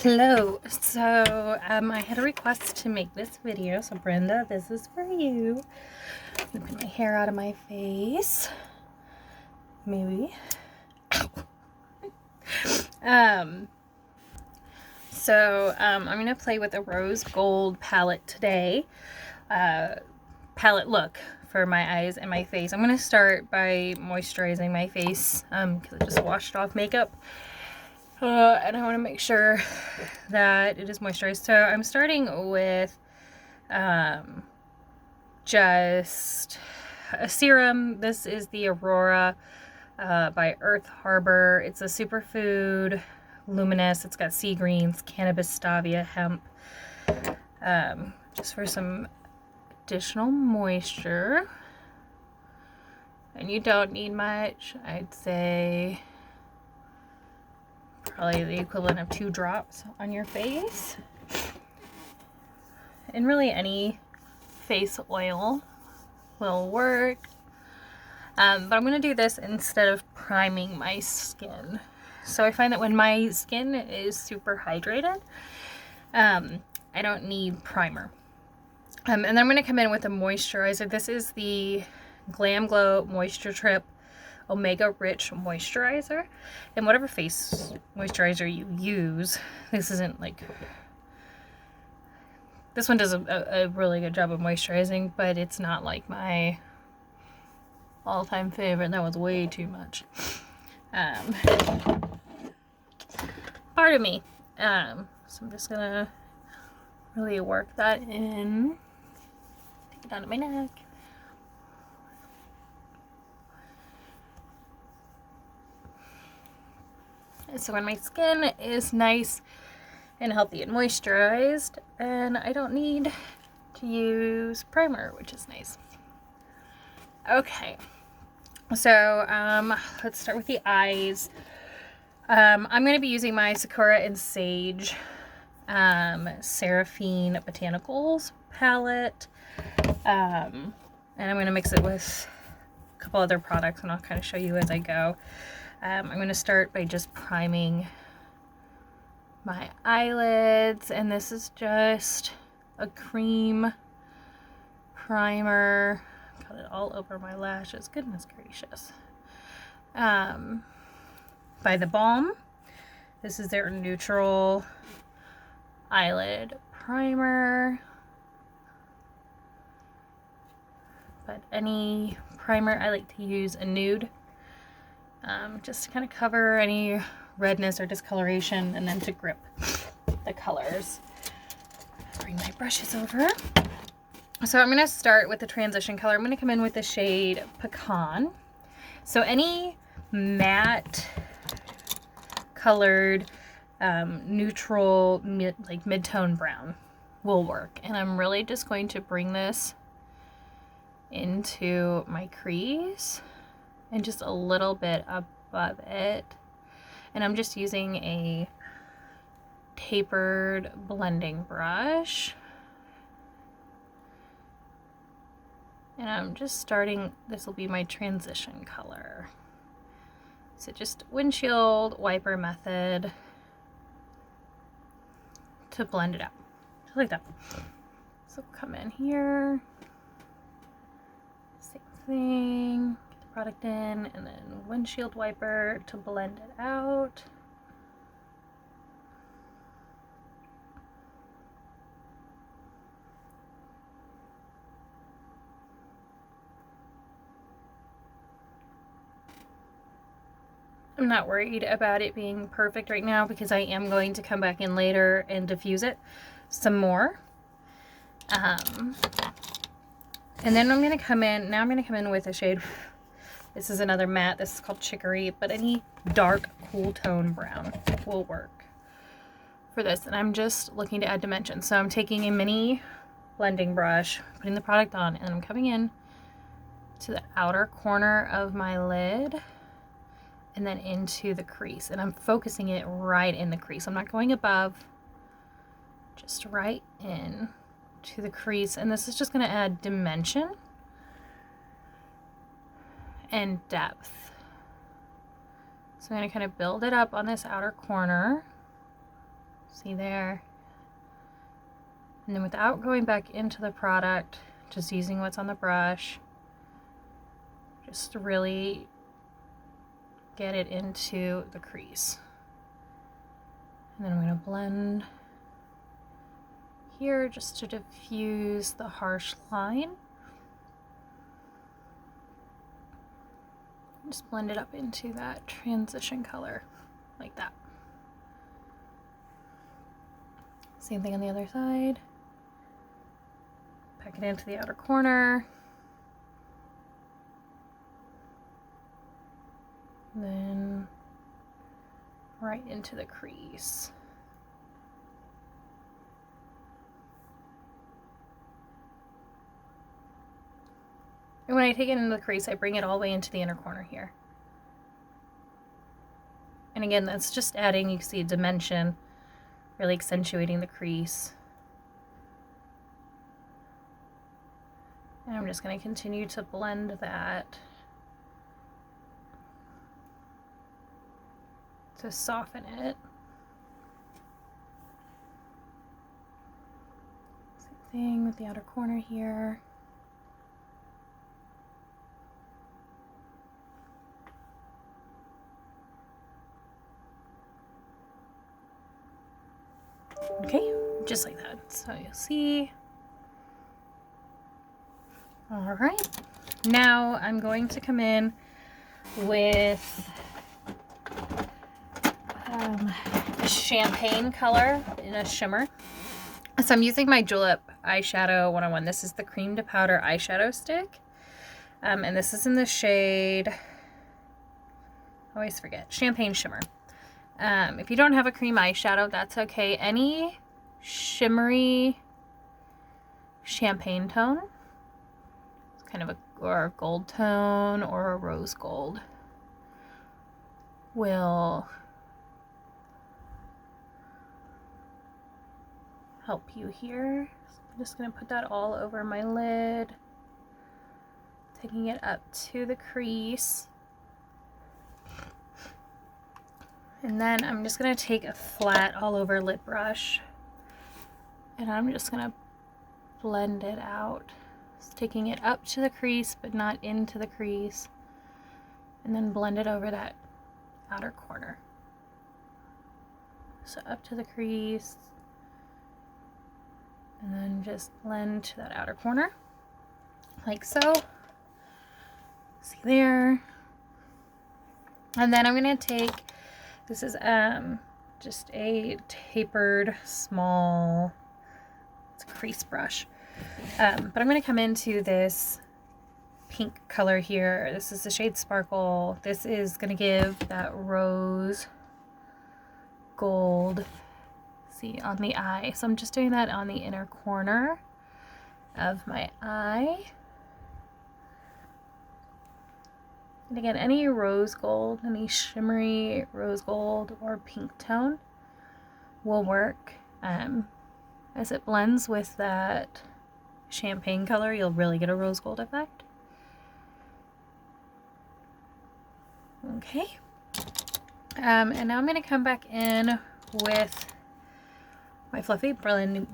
Hello. So I had a request to make this video. So Brenda, this is for you. I'm gonna put my hair out of my face. Maybe. I'm gonna play with a rose gold palette today. Palette look for my eyes and my face. I'm gonna start by moisturizing my face because I just washed off makeup. And I want to make sure that it is moisturized. So I'm starting with just a serum. This is the Aurora by Earth Harbor. It's a superfood luminous. It's got sea greens, cannabis, stevia, hemp. Just for some additional moisture. And you don't need much. I'd say probably the equivalent of 2 drops on your face. And really any face oil will work. But I'm going to do this instead of priming my skin. So I find that when my skin is super hydrated, I don't need primer. And then I'm going to come in with a moisturizer. This is the Glam Glow Moisture Trip Omega Rich Moisturizer. And whatever face moisturizer you use, this isn't like... This one does a really good job of moisturizing, but it's not like my all-time favorite. That was way too much. Pardon me. So I'm just gonna really work that in. Take it down to my neck. So when my skin is nice and healthy and moisturized, and I don't need to use primer, which is nice. Okay, so let's start with the eyes. I'm going to be using my Sakura and Sage Seraphine Botanicals palette, and I'm going to mix it with a couple other products, and I'll kind of show you as I go. I'm going to start by just priming my eyelids, and this is just a cream primer. Got it all over my lashes. Goodness gracious. By The Balm. This is their neutral eyelid primer. But any primer, I like to use a nude. Just to kind of cover any redness or discoloration, and then to grip the colors. Bring my brushes over. So I'm going to start with the transition color. I'm going to come in with the shade Pecan. So any matte colored neutral mid-tone brown will work. And I'm really just going to bring this into my crease and just a little bit above it. And I'm just using a tapered blending brush. And I'm just starting, this will be my transition color. So just windshield wiper method to blend it out. Just like that. So come in here. Same thing. Product in, and then windshield wiper to blend it out. I'm not worried about it being perfect right now because I am going to come back in later and diffuse it some more. And then I'm going to come in, now I'm going to come in with a shade. This is another matte. This is called Chicory, but any dark, cool tone brown will work for this. And I'm just looking to add dimension. So I'm taking a mini blending brush, putting the product on, and I'm coming in to the outer corner of my lid and then into the crease. And I'm focusing it right in the crease. I'm not going above, just right in to the crease. And this is just going to add dimension and depth. So I'm going to kind of build it up on this outer corner. See there? And then without going back into the product, just using what's on the brush, just to really get it into the crease. And then I'm going to blend here just to diffuse the harsh line. Just blend it up into that transition color, like that. Same thing on the other side. Pack it into the outer corner. Then right into the crease. And when I take it into the crease, I bring it all the way into the inner corner here. And again, that's just adding, you can see, dimension, really accentuating the crease. And I'm just going to continue to blend that to soften it. Same thing with the outer corner here. Okay, just like that. So you'll see. All right, now I'm going to come in with a champagne color in a shimmer. So I'm using my Julep Eyeshadow 101. This is the Cream to Powder eyeshadow stick. And this is in the shade, I always forget, Champagne Shimmer. If you don't have a cream eyeshadow, that's okay. Any shimmery champagne tone, it's kind of or a gold tone or a rose gold, will help you here. So I'm just going to put that all over my lid, taking it up to the crease. And then I'm just going to take a flat all over lid brush and I'm just going to blend it out. Just taking it up to the crease but not into the crease. And then blend it over that outer corner. So up to the crease. And then just blend to that outer corner. Like so. See there. And then I'm going to take, this is just a tapered small, it's a crease brush. But I'm going to come into this pink color here. This is the shade Sparkle. This is going to give that rose gold, see, on the eye. So I'm just doing that on the inner corner of my eye. And again, any rose gold, any shimmery rose gold or pink tone will work. As it blends with that champagne color, you'll really get a rose gold effect. Okay. And now I'm going to come back in with my fluffy blending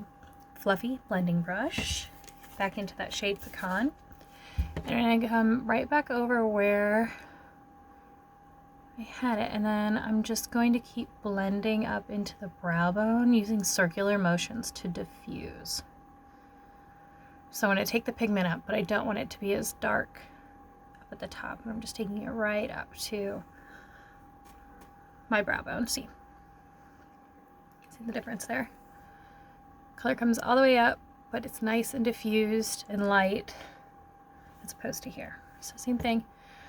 brush back into that shade Pecan. And I'm going to come right back over where I had it, and then I'm just going to keep blending up into the brow bone using circular motions to diffuse. So I'm going to take the pigment up, but I don't want it to be as dark up at the top. And I'm just taking it right up to my brow bone. See the difference there? Color comes all the way up, but it's nice and diffused and light as opposed to here. So same thing.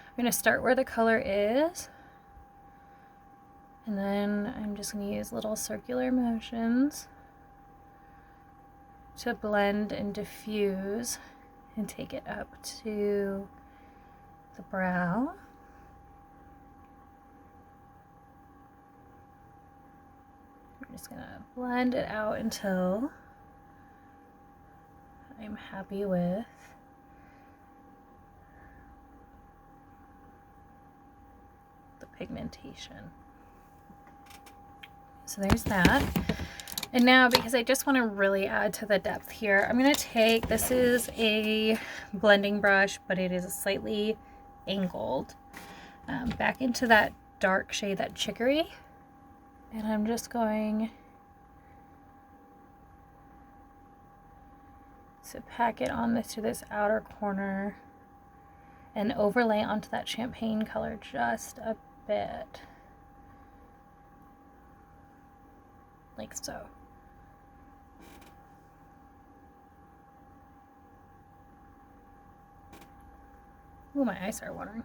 I'm going to start where the color is, and then I'm just going to use little circular motions to blend and diffuse and take it up to the brow. I'm just going to blend it out until I'm happy with the pigmentation. So there's that. And now, because I just want to really add to the depth here, I'm going to take, this is a blending brush, but it is slightly angled, back into that dark shade, that chicory. And I'm just going to pack it on to this outer corner and overlay onto that champagne color just a bit. Like so. Ooh, my eyes are watering.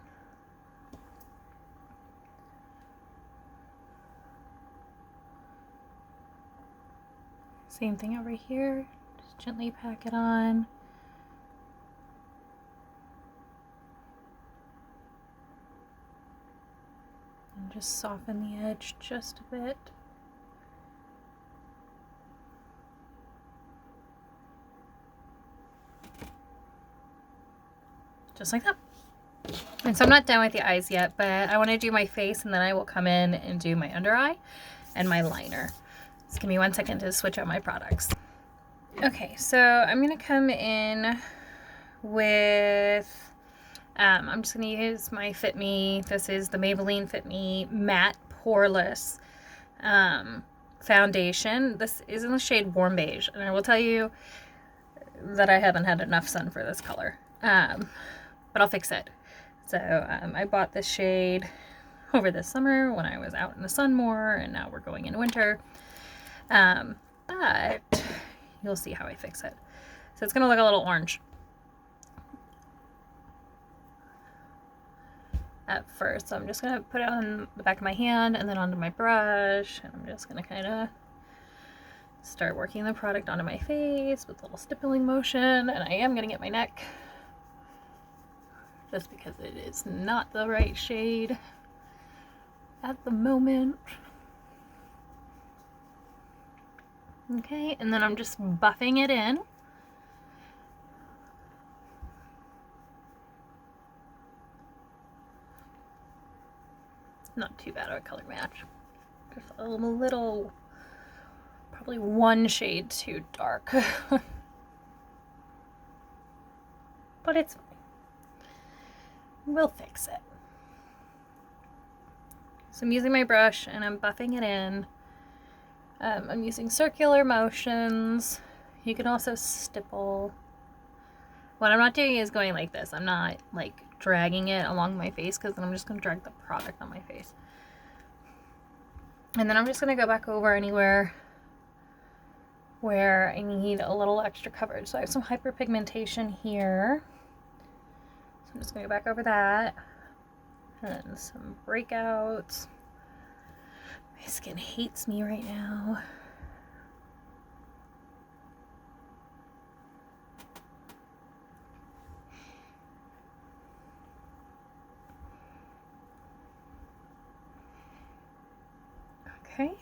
Same thing over here. Just gently pack it on. And just soften the edge just a bit. Just like that. And so I'm not done with the eyes yet, but I want to do my face, and then I will come in and do my under eye and my liner. Just give me 1 second to switch out my products. Okay, so I'm going to come in with, I'm just going to use my Fit Me. This is the Maybelline Fit Me Matte Poreless foundation. This is in the shade Warm Beige, and I will tell you that I haven't had enough sun for this color, but I'll fix it. So I bought this shade over the summer when I was out in the sun more, and now we're going into winter. But you'll see how I fix it. So it's going to look a little orange at first. So I'm just going to put it on the back of my hand and then onto my brush, and I'm just going to kind of start working the product onto my face with a little stippling motion. And I am going to get my neck, just because it is not the right shade at the moment. Okay, and then I'm just buffing it in. Not too bad of a color match. Just a little, probably one shade too dark. But it's fine. We'll fix it. So I'm using my brush and I'm buffing it in. I'm using circular motions. You can also stipple. What I'm not doing is going like this. I'm not like dragging it along my face, because then I'm just going to drag the product on my face. And then I'm just going to go back over anywhere where I need a little extra coverage. So I have some hyperpigmentation here. So I'm just going to go back over that. And some breakouts. My skin hates me right now. Okay.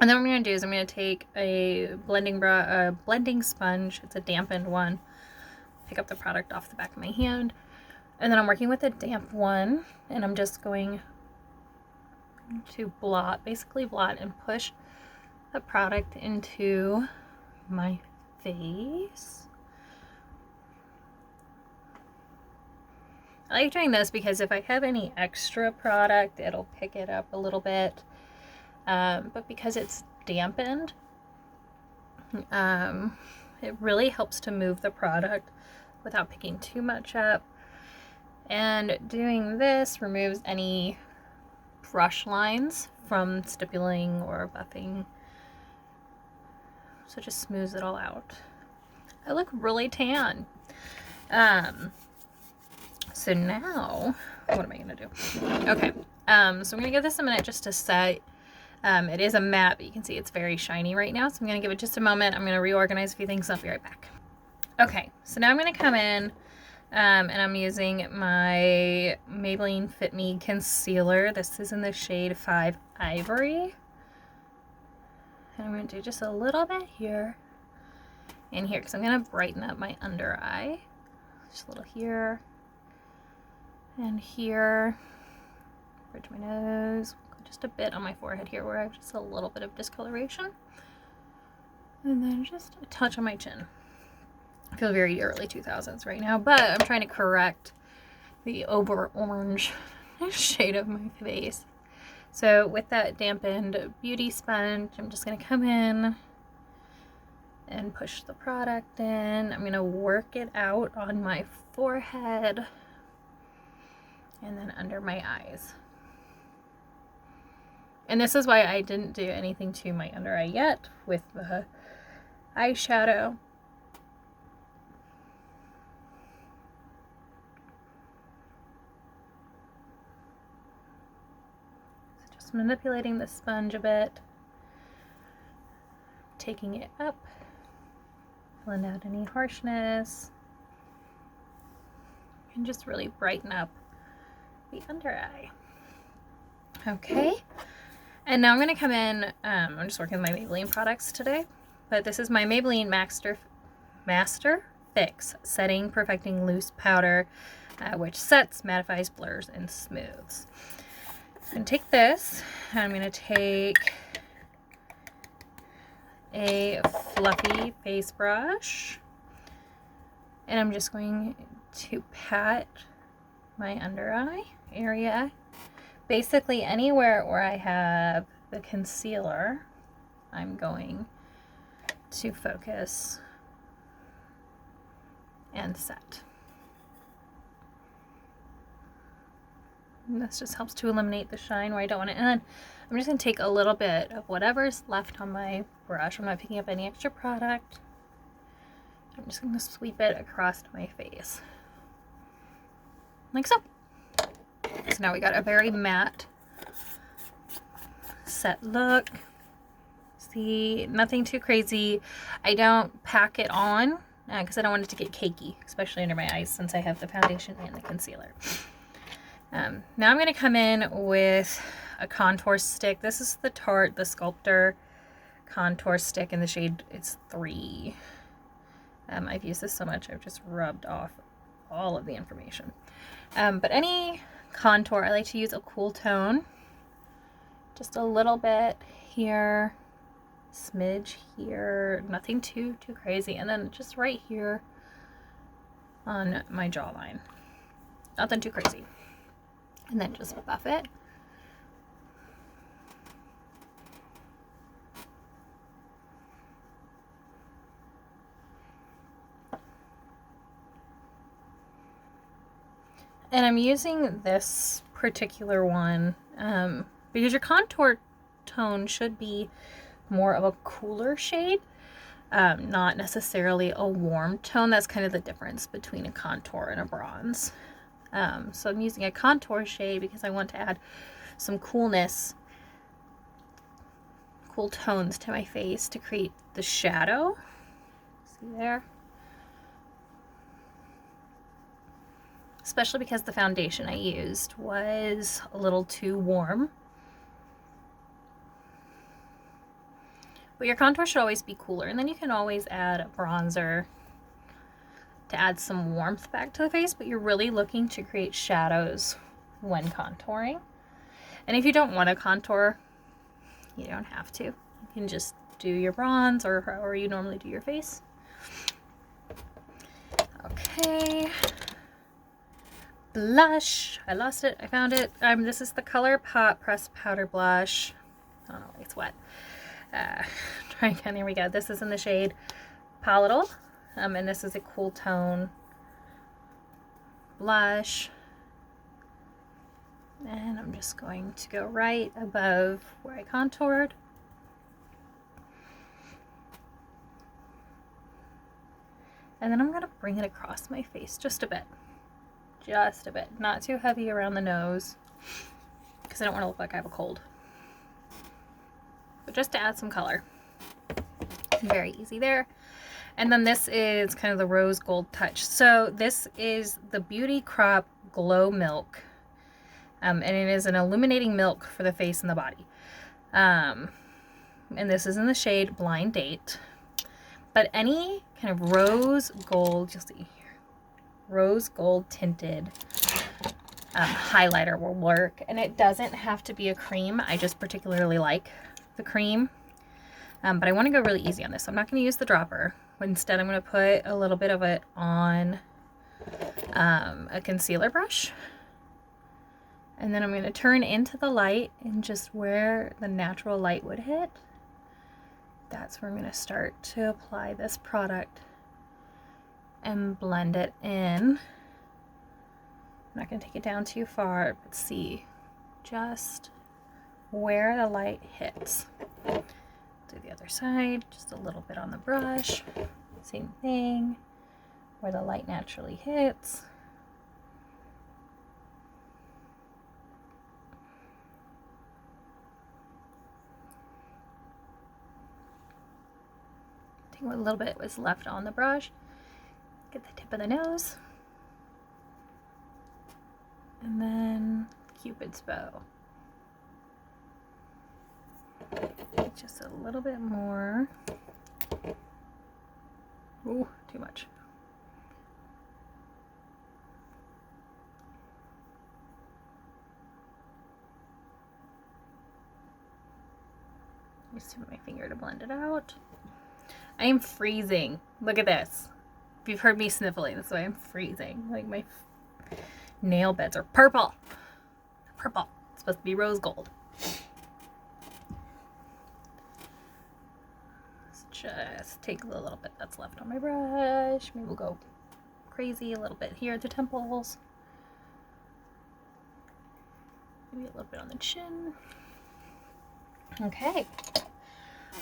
And then what I'm going to do is I'm going to take a blending sponge. It's a dampened one. Pick up the product off the back of my hand. And then I'm working with a damp one, and I'm just going to basically blot and push the product into my face. I like doing this because if I have any extra product, it'll pick it up a little bit. But because it's dampened, it really helps to move the product without picking too much up. And doing this removes any brush lines from stippling or buffing. So it just smooths it all out. I look really tan. So now, what am I going to do? Okay, so I'm going to give this a minute just to set. It is a matte, but you can see it's very shiny right now. So I'm going to give it just a moment. I'm going to reorganize a few things. I'll be right back. Okay, so now I'm going to come in and I'm using my Maybelline Fit Me Concealer. This is in the shade 5 Ivory. And I'm going to do just a little bit here and here, because I'm going to brighten up my under eye. Just a little here and here. Bridge my nose. Just a bit on my forehead here where I have just a little bit of discoloration. And then just a touch on my chin. I feel very early 2000s right now, but I'm trying to correct the over orange shade of my face. So with that dampened beauty sponge, I'm just going to come in and push the product in. I'm going to work it out on my forehead and then under my eyes. And this is why I didn't do anything to my under eye yet with the eyeshadow. So just manipulating the sponge a bit, taking it up, blend out any harshness, and just really brighten up the under eye. Okay, and now I'm going to come in, I'm just working with my Maybelline products today, but this is my Maybelline Master Fix Setting Perfecting Loose Powder, which sets, mattifies, blurs, and smooths. I'm going to take this, and I'm going to take a fluffy face brush, and I'm just going to pat my under eye area. Basically anywhere where I have the concealer, I'm going to focus and set. And this just helps to eliminate the shine where I don't want it. And then I'm just going to take a little bit of whatever's left on my brush. I'm not picking up any extra product. I'm just going to sweep it across my face. Like so. So now we got a very matte set look. See, nothing too crazy. I don't pack it on because I don't want it to get cakey, especially under my eyes since I have the foundation and the concealer. Now I'm going to come in with a contour stick. This is the Tarte, the Sculptor contour stick in the shade, it's 3. I've used this so much, I've just rubbed off all of the information. But any contour, I like to use a cool tone. Just a little bit here, smidge here, nothing too crazy. And then just right here on my jawline. Nothing too crazy. And then just buff it. And I'm using this particular one because your contour tone should be more of a cooler shade, not necessarily a warm tone. That's kind of the difference between a contour and a bronze. So I'm using a contour shade because I want to add some coolness, cool tones to my face to create the shadow. See there? Especially because the foundation I used was a little too warm. But your contour should always be cooler, and then you can always add a bronzer to add some warmth back to the face, but you're really looking to create shadows when contouring. And if you don't want to contour, you don't have to. You can just do your bronze or however you normally do your face. Okay. Blush. I lost it. I found it. This is the ColourPop Pressed Powder Blush. I don't know, it's wet. Try again. Here we go. This is in the shade Palatal. And this is a cool tone blush. And I'm just going to go right above where I contoured. And then I'm going to bring it across my face just a bit. Just a bit. Not too heavy around the nose because I don't want to look like I have a cold. But just to add some color. Very easy there. And then this is kind of the rose gold touch. So this is the Beauty Crop Glow Milk. And it is an illuminating milk for the face and the body. And this is in the shade Blind Date. But any kind of rose gold, you'll see here, rose gold tinted highlighter will work. And it doesn't have to be a cream. I just particularly like the cream. But I want to go really easy on this. So I'm not going to use the dropper. Instead, I'm going to put a little bit of it on a concealer brush. And then I'm going to turn into the light, and just where the natural light would hit, that's where I'm going to start to apply this product and blend it in. I'm not going to take it down too far, but see just where the light hits. Do the other side, just a little bit on the brush. Same thing, where the light naturally hits. Take what little bit was left on the brush. Get the tip of the nose. And then Cupid's bow. Just a little bit more. Ooh, too much. Just use my finger to blend it out. I am freezing. Look at this. If you've heard me sniffling, that's why I'm freezing. Like my nail beds are purple. Purple. It's supposed to be rose gold. Let's just take the little bit that's left on my brush. Maybe we'll go crazy a little bit here at the temples. Maybe a little bit on the chin. Okay.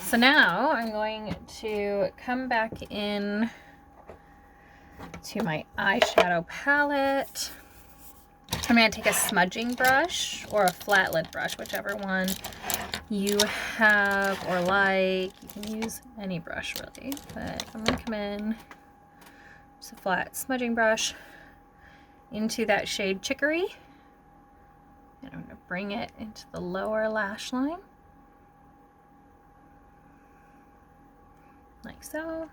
So now I'm going to come back in to my eyeshadow palette. I'm going to take a smudging brush or a flat lid brush, whichever one you have or like. You can use any brush really, but I'm going to come in just a flat smudging brush into that shade Chicory, and I'm going to bring it into the lower lash line like so.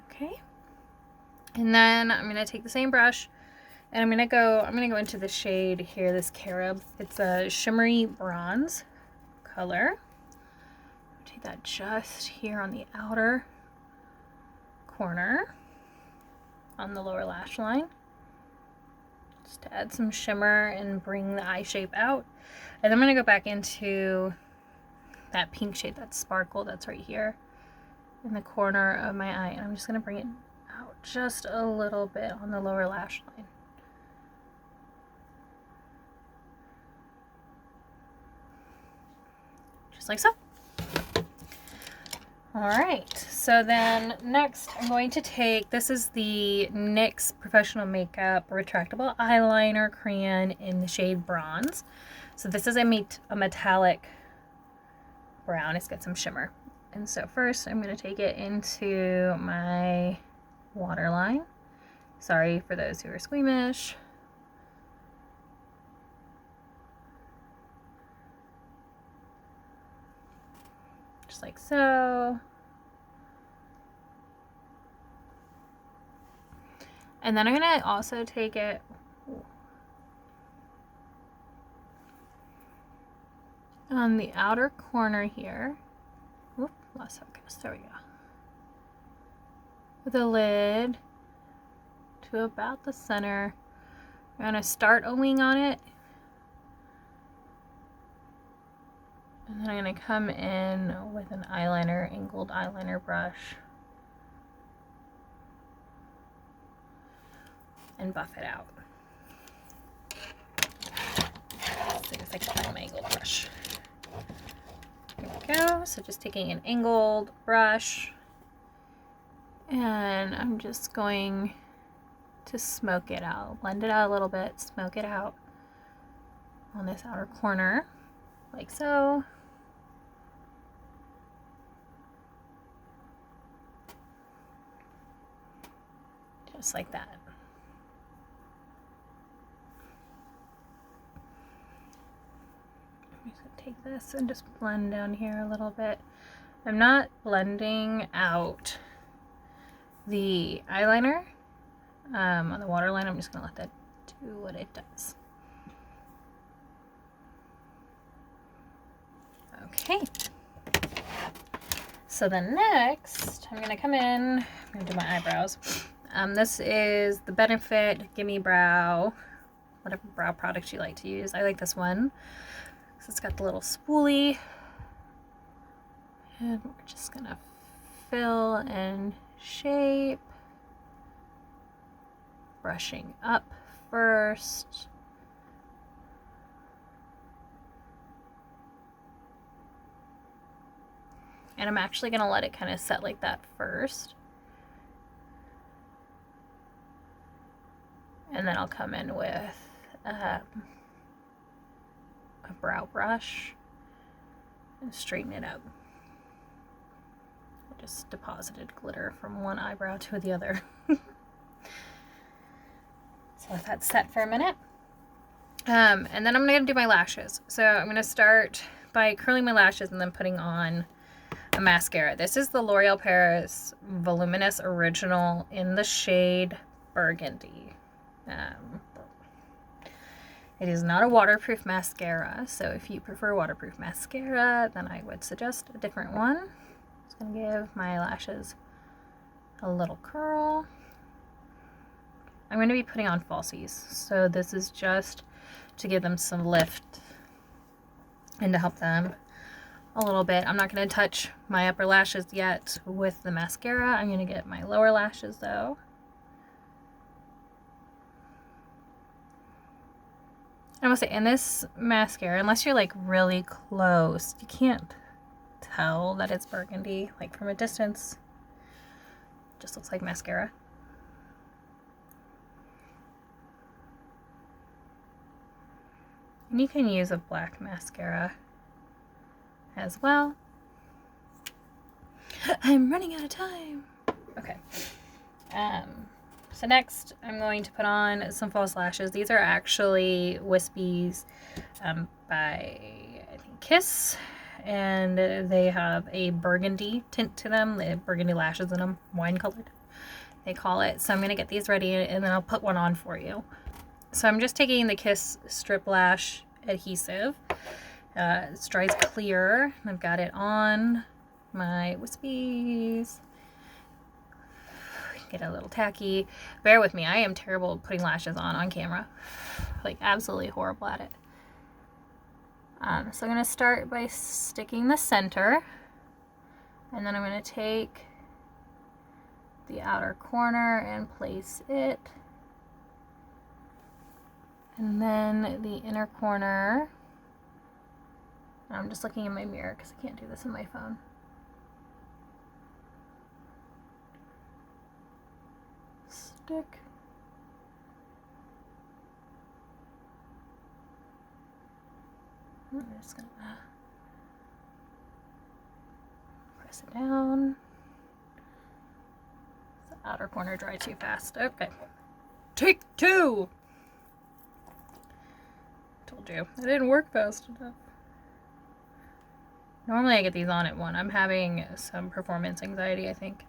Okay, and then I'm gonna take the same brush and I'm gonna go into the shade here, this Carob. It's a shimmery bronze color. Take that just here on the outer corner on the lower lash line, just to add some shimmer and bring the eye shape out. And I'm gonna go back into that pink shade, that sparkle that's right here in the corner of my eye, and I'm just going to bring it out just a little bit on the lower lash line. Just like so. Alright, so then next I'm going to take, this is the NYX Professional Makeup Retractable Eyeliner Crayon in the shade Bronze. So this is a metallic brown. It's got some shimmer. And so first I'm going to take it into my waterline. Sorry for those who are squeamish. Just like so. And then I'm going to also take it on the outer corner here. Whoop, lost focus. There we go. With a lid to about the center. I'm going to start a wing on it. And then I'm going to come in with an eyeliner, angled eyeliner brush. And buff it out. It's like a angled brush. There we go. So just taking an angled brush, and I'm just going to smoke it out. Blend it out a little bit, smoke it out on this outer corner, like so. Just like that. I'm just going to take this and just blend down here a little bit. I'm not blending out the eyeliner on the waterline. I'm just going to let that do what it does. Okay. So then next, I'm going to come in, I'm going to do my eyebrows. This is the Benefit Gimme Brow, whatever brow product you like to use. I like this one. So it's got the little spoolie. And we're just going to fill and shape. Brushing up first. And I'm actually going to let it kind of set like that first. And then I'll come in with a brow brush and straighten it up. I just deposited glitter from one eyebrow to the other. So let that set for a minute. And then I'm going to do my lashes. So I'm going to start by curling my lashes and then putting on a mascara. This is the L'Oreal Paris Voluminous Original in the shade Burgundy. It is not a waterproof mascara, so if you prefer waterproof mascara, then I would suggest a different one. Just going to give my lashes a little curl. I'm going to be putting on falsies, so this is just to give them some lift and to help them a little bit. I'm not going to touch my upper lashes yet with the mascara. I'm going to get my lower lashes though. I must say, in this mascara, unless you're like really close, you can't tell that it's burgundy. Like from a distance, it just looks like mascara. And you can use a black mascara as well. I'm running out of time. Okay. So next I'm going to put on some false lashes. These are actually Wispies by, I think, Kiss. And they have a burgundy tint to them. They have burgundy lashes in them. Wine colored, they call it. So I'm going to get these ready and then I'll put one on for you. So I'm just taking the Kiss Strip Lash adhesive. It dries clear. I've got it on my Wispies. Get a little tacky. Bear with me. I am terrible at putting lashes on camera. Like absolutely horrible at it. So I'm going to start by sticking the center. And then I'm going to take the outer corner and place it. And then the inner corner. I'm just looking in my mirror because I can't do this on my phone. Stick. I'm just gonna press it down. The outer corner dry too fast. Okay. Take two. Told you. It didn't work fast enough. Normally I get these on at one. I'm having some performance anxiety, I think.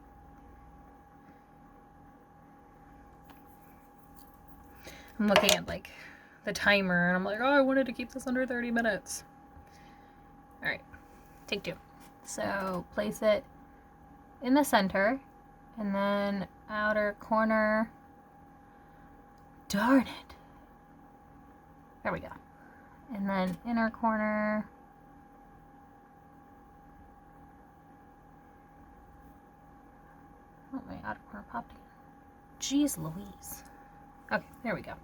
I'm looking at like the timer and I'm like, oh, I wanted to keep this under 30 minutes. All right, take two. So place it in the center and then outer corner. Darn it. There we go. And then inner corner. Oh, my outer corner popped in. Jeez Louise. Okay, there we go.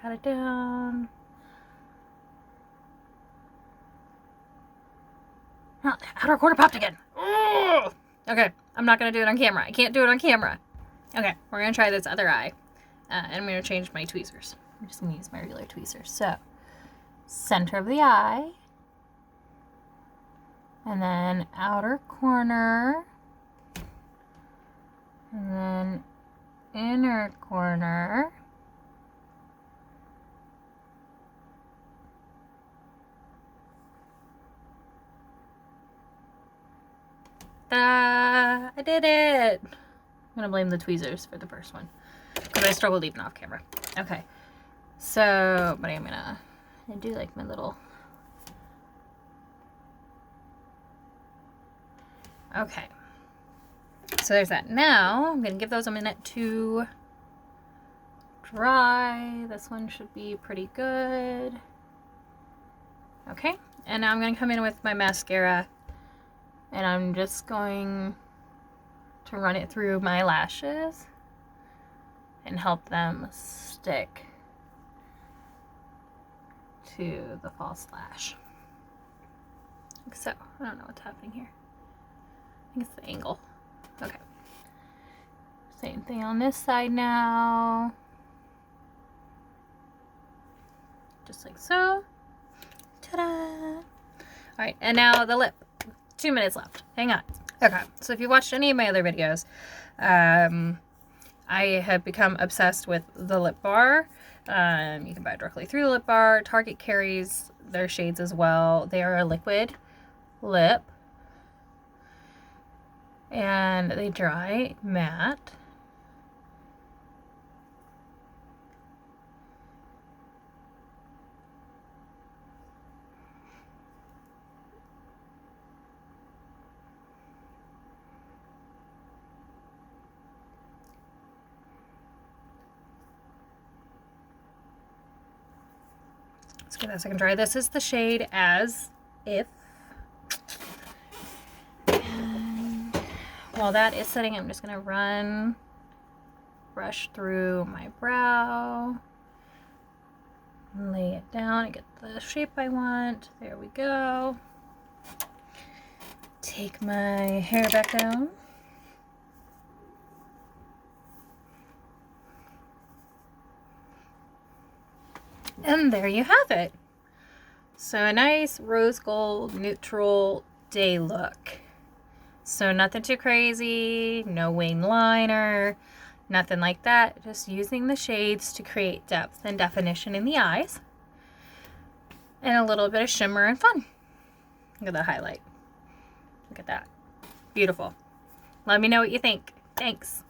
Pat it down. Oh, the outer corner popped again. Ugh! Okay, I'm not going to do it on camera. I can't do it on camera. Okay, we're going to try this other eye. And I'm going to change my tweezers. I'm just going to use my regular tweezers. So, center of the eye. And then outer corner. And then inner corner. Ta-da! I did it! I'm gonna blame the tweezers for the first one because I struggled even off camera. Okay, so, but I'm gonna do like my little... Okay, so there's that. Now I'm gonna give those a minute to dry. This one should be pretty good. Okay, and now I'm gonna come in with my mascara and I'm just going to run it through my lashes and help them stick to the false lash. Like so. I don't know what's happening here. I think it's the angle. Okay. Same thing on this side now. Just like so. Ta-da! Alright, and now the lip. 2 minutes left. Hang on. Okay, so if you watched any of my other videos, I have become obsessed with the lip bar. You can buy it directly through the lip bar. Target carries their shades as well. They are a liquid lip. And they dry matte. Let's give that a second dry. This is the shade As If. And while that is setting, I'm just going to brush through my brow, lay it down and get the shape I want. There we go. Take my hair back down. And there you have it. So a nice rose gold neutral day look. So nothing too crazy, no wing liner, nothing like that. Just using the shades to create depth and definition in the eyes. And a little bit of shimmer and fun. Look at the highlight. Look at that. Beautiful. Let me know what you think. Thanks.